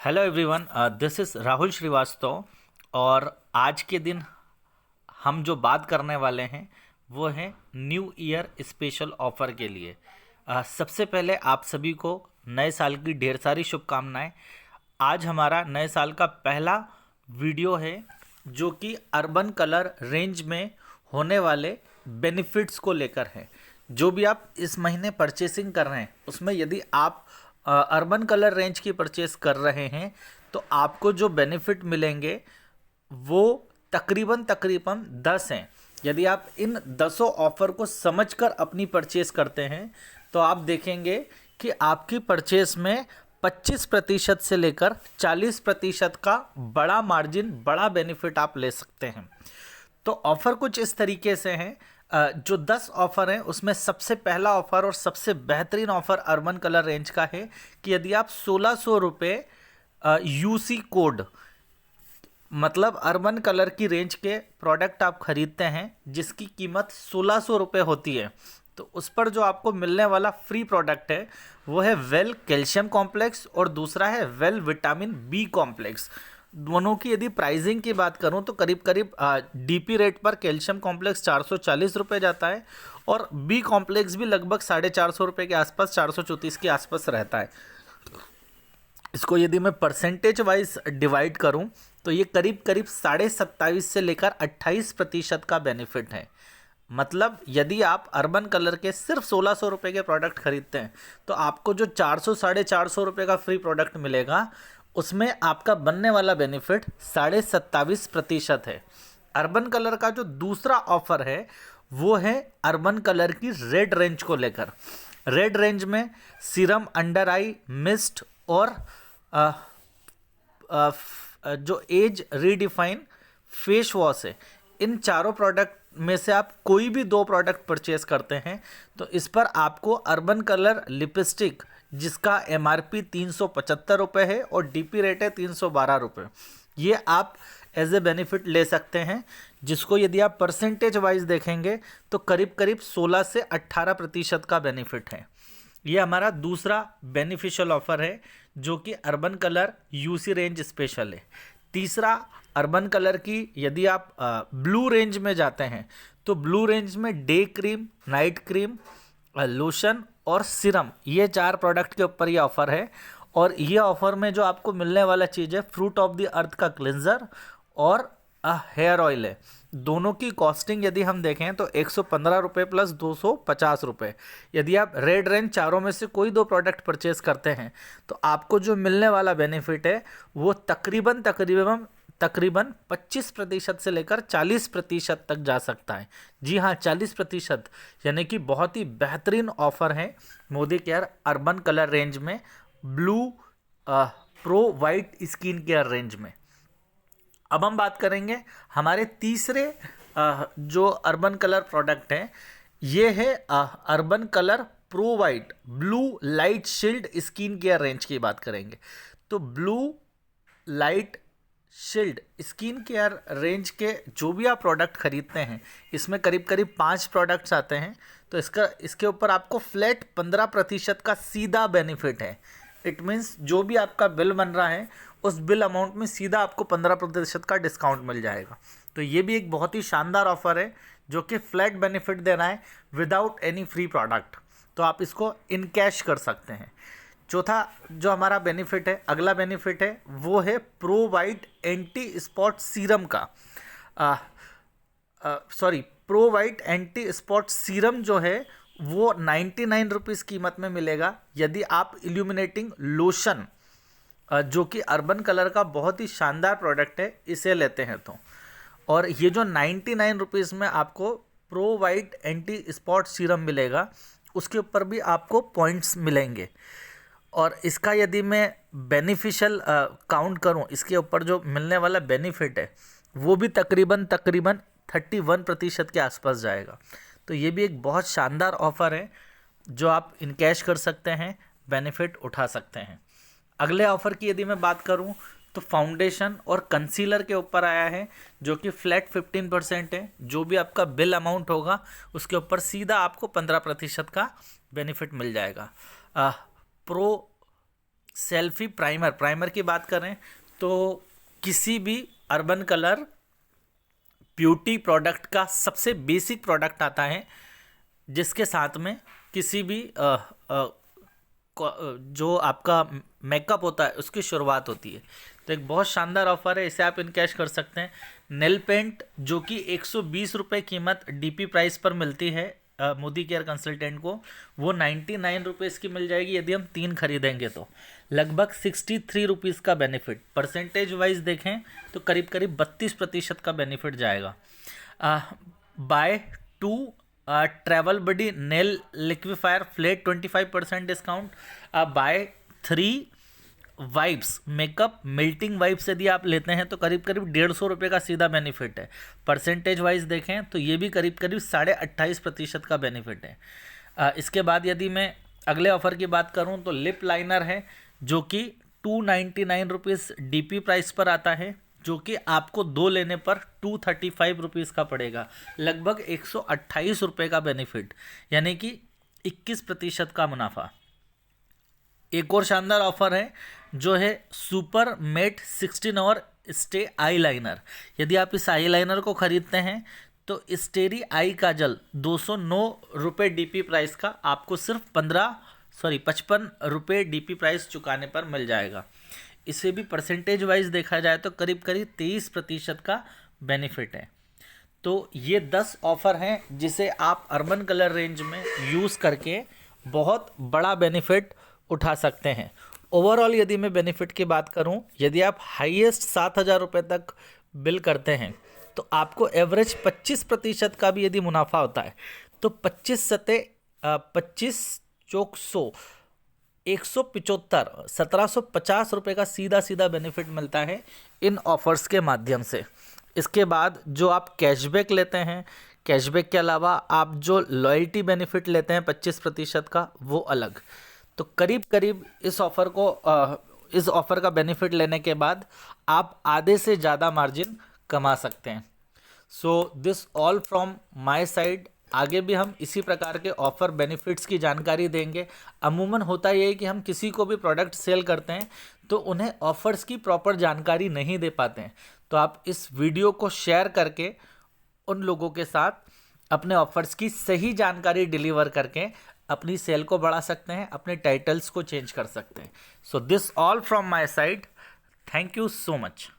Hello everyone, this is Rahul Srivastava. और आज के दिन हम जो बात करने वाले हैं वो है न्यू ईयर स्पेशल ऑफ़र के लिए। सबसे पहले आप सभी को नए साल की ढेर सारी शुभकामनाएं। आज हमारा नए साल का पहला वीडियो है जो कि अर्बन कलर रेंज में होने वाले बेनिफिट्स को लेकर है। जो भी आप इस महीने परचेसिंग कर रहे हैं उसमें यदि आप अर्बन कलर रेंज की परचेस कर रहे हैं तो आपको जो बेनिफिट मिलेंगे वो तकरीबन तकरीबन 10 हैं। यदि आप इन 10 ऑफ़र को समझकर अपनी परचेस करते हैं तो आप देखेंगे कि आपकी परचेस में 25% से लेकर 40% का बड़ा मार्जिन, बड़ा बेनिफिट आप ले सकते हैं। तो ऑफ़र कुछ इस तरीके से हैं। जो 10 ऑफ़र हैं उसमें सबसे पहला ऑफ़र और सबसे बेहतरीन ऑफ़र अर्बन कलर रेंज का है कि यदि आप 1600 रुपये यूसी कोड, मतलब अर्बन कलर की रेंज के प्रोडक्ट आप खरीदते हैं जिसकी कीमत 1600 रुपये होती है, तो उस पर जो आपको मिलने वाला फ्री प्रोडक्ट है वो है वेल कैल्शियम कॉम्प्लेक्स और दूसरा है वेल विटामिन बी कॉम्प्लेक्स। दोनों की यदि प्राइसिंग की बात करूं तो करीब करीब डीपी रेट पर कैल्शियम कॉम्प्लेक्स 440 रुपये जाता है और बी कॉम्प्लेक्स भी लगभग 450 रुपये के आसपास, 434 के आसपास रहता है। इसको यदि मैं परसेंटेज वाइज डिवाइड करूं तो ये करीब करीब 27.5 से लेकर 28% का बेनिफिट है। मतलब यदि आप अर्बन कलर के सिर्फ 1600 रुपये के प्रोडक्ट खरीदते हैं तो आपको जो 400 साढ़े 400 रुपये का फ्री प्रोडक्ट मिलेगा उसमें आपका बनने वाला बेनिफिट 27.5% है। अर्बन कलर का जो दूसरा ऑफर है वो है अर्बन कलर की रेड रेंज को लेकर। रेड रेंज में सीरम, अंडर आई मिस्ट और जो एज रीडिफाइन फेस वॉश है। इन चारों प्रोडक्ट में से आप कोई भी 2 प्रोडक्ट परचेस करते हैं तो इस पर आपको अर्बन कलर लिपस्टिक, जिसका एमआरपी 375 रुपये है और डीपी रेट है 312 रुपये, ये आप एज ए बेनिफिट ले सकते हैं, जिसको यदि आप परसेंटेज वाइज देखेंगे तो करीब करीब 16 से 18% का बेनिफिट है। ये हमारा दूसरा बेनिफिशियल ऑफर है जो कि urban colour UC range special है। तीसरा, अर्बन कलर की यदि आप ब्लू रेंज में जाते हैं तो ब्लू रेंज में day cream, night cream, lotion और सिरम, ये 4 प्रोडक्ट के ऊपर ये ऑफ़र है। और ये ऑफ़र में जो आपको मिलने वाला चीज़ है फ्रूट ऑफ द अर्थ का क्लिनज़र और हेयर ऑयल है। दोनों की कॉस्टिंग यदि हम देखें तो 115 रुपये प्लस 250 रुपये। यदि आप रेड रेंज चारों में से कोई 2 प्रोडक्ट परचेस करते हैं तो आपको जो मिलने वाला बेनिफिट है वो तकरीबन तकरीबन तकरीबन 25% से लेकर 40% तक जा सकता है। जी हाँ, 40%, यानी कि बहुत ही बेहतरीन ऑफ़र है Modicare urban colour range में, blue pro white skin care range में। अब हम बात करेंगे हमारे तीसरे जो अर्बन कलर प्रोडक्ट हैं, ये है urban colour pro white blue light shield skin care range की बात करेंगे। तो blue light shield skin care range के जो भी आप प्रोडक्ट खरीदते हैं, इसमें करीब करीब 5 प्रोडक्ट्स आते हैं, तो इसके ऊपर आपको फ्लैट 15% का सीधा बेनिफिट है। इट मीन्स जो भी आपका बिल बन रहा है उस बिल अमाउंट में सीधा आपको 15% का डिस्काउंट मिल जाएगा। तो ये भी एक बहुत ही शानदार ऑफर है जो कि फ्लैट बेनिफिट दे रहा है विदाउट एनी फ्री प्रोडक्ट। तो आप इसको इन कैश कर सकते हैं। चौथा जो हमारा बेनिफिट है, अगला बेनिफिट है, वो है pro white anti spot serum का। Pro white anti spot serum जो है वो 99 रुपीज़ कीमत में मिलेगा यदि आप इल्यूमिनेटिंग लोशन, जो कि अर्बन कलर का बहुत ही शानदार प्रोडक्ट है, इसे लेते हैं तो। और ये जो 99 रुपीज़ में आपको pro white anti spot serum मिलेगा उसके ऊपर भी आपको पॉइंट्स मिलेंगे। और इसका यदि मैं बेनिफिशियल काउंट करूं, इसके ऊपर जो मिलने वाला बेनिफिट है वो भी तकरीबन 31% के आसपास जाएगा। तो ये भी एक बहुत शानदार ऑफ़र है जो आप इनकैश कर सकते हैं, बेनिफिट उठा सकते हैं। अगले ऑफ़र की यदि मैं बात करूं तो फाउंडेशन और कंसीलर के ऊपर आया है जो कि फ्लैट 15% है। जो भी आपका बिल अमाउंट होगा उसके ऊपर सीधा आपको 15% का बेनिफिट मिल जाएगा। प्रो सेल्फी प्राइमर की बात करें तो किसी भी अर्बन कलर ब्यूटी प्रोडक्ट का सबसे बेसिक प्रोडक्ट आता है, जिसके साथ में किसी भी जो आपका मेकअप होता है उसकी शुरुआत होती है। तो एक बहुत शानदार ऑफर है, इसे आप इनकैश कर सकते हैं। नेल पेंट जो कि 120 रुपये कीमत डीपी प्राइस पर मिलती है मोदी केयर कंसल्टेंट को, वो 99 रुपीज़ की मिल जाएगी यदि हम 3 खरीदेंगे तो। लगभग 63 रुपीज़ का बेनिफिट, परसेंटेज वाइज देखें तो करीब करीब 32% का बेनिफिट जाएगा। Buy 2 travel buddy nail liquefier flat 25% discount. Buy 3 wipes makeup melting wipes यदि आप लेते हैं तो करीब करीब 150 रुपये का सीधा बेनिफिट है। परसेंटेज वाइज देखें तो ये भी करीब करीब 28.5% का बेनिफिट है। इसके बाद यदि मैं अगले ऑफर की बात करूं तो लिप लाइनर है जो कि 299 रुपीज़ डीपी प्राइस पर आता है, जो कि आपको 2 लेने पर 235 रुपीज़ का पड़ेगा। लगभग 128 रुपये का बेनिफिट, यानी कि 21% का मुनाफा। एक और शानदार ऑफर है जो है सुपर मेट 16 और स्टे आई लाइनर। यदि आप इस आई लाइनर को खरीदते हैं तो स्टेरी आई काजल 209 रुपये डीपी प्राइस का आपको सिर्फ 55 रुपये डीपी प्राइस चुकाने पर मिल जाएगा। इसे भी परसेंटेज वाइज देखा जाए तो करीब करीब 23% का बेनिफिट है। तो ये 10 ऑफर हैं जिसे आप अर्बन कलर रेंज में यूज़ करके बहुत बड़ा बेनिफिट उठा सकते हैं। ओवरऑल यदि मैं बेनिफिट की बात करूं, यदि आप हाईएस्ट 7,000 रुपये तक बिल करते हैं तो आपको एवरेज 25% का भी यदि मुनाफा होता है तो 25 चौक 100 175 1750 रुपये का सीधा बेनिफिट मिलता है इन ऑफर्स के माध्यम से। इसके बाद जो आप कैशबैक लेते हैं, कैशबैक के अलावा आप जो लॉयल्टी बेनिफिट लेते हैं 25% का, वो अलग। तो करीब करीब इस ऑफ़र का बेनिफिट लेने के बाद आप आधे से ज़्यादा मार्जिन कमा सकते हैं। So this all from my side. आगे भी हम इसी प्रकार के ऑफ़र बेनिफिट्स की जानकारी देंगे। अमूमन होता ये है कि हम किसी को भी प्रोडक्ट सेल करते हैं तो उन्हें ऑफ़र्स की प्रॉपर जानकारी नहीं दे पाते हैं, तो आप इस वीडियो को शेयर करके उन लोगों के साथ अपने ऑफ़र्स की सही जानकारी डिलीवर करके अपनी सेल को बढ़ा सकते हैं, अपने टाइटल्स को चेंज कर सकते हैं। So this all from my side. Thank you so much.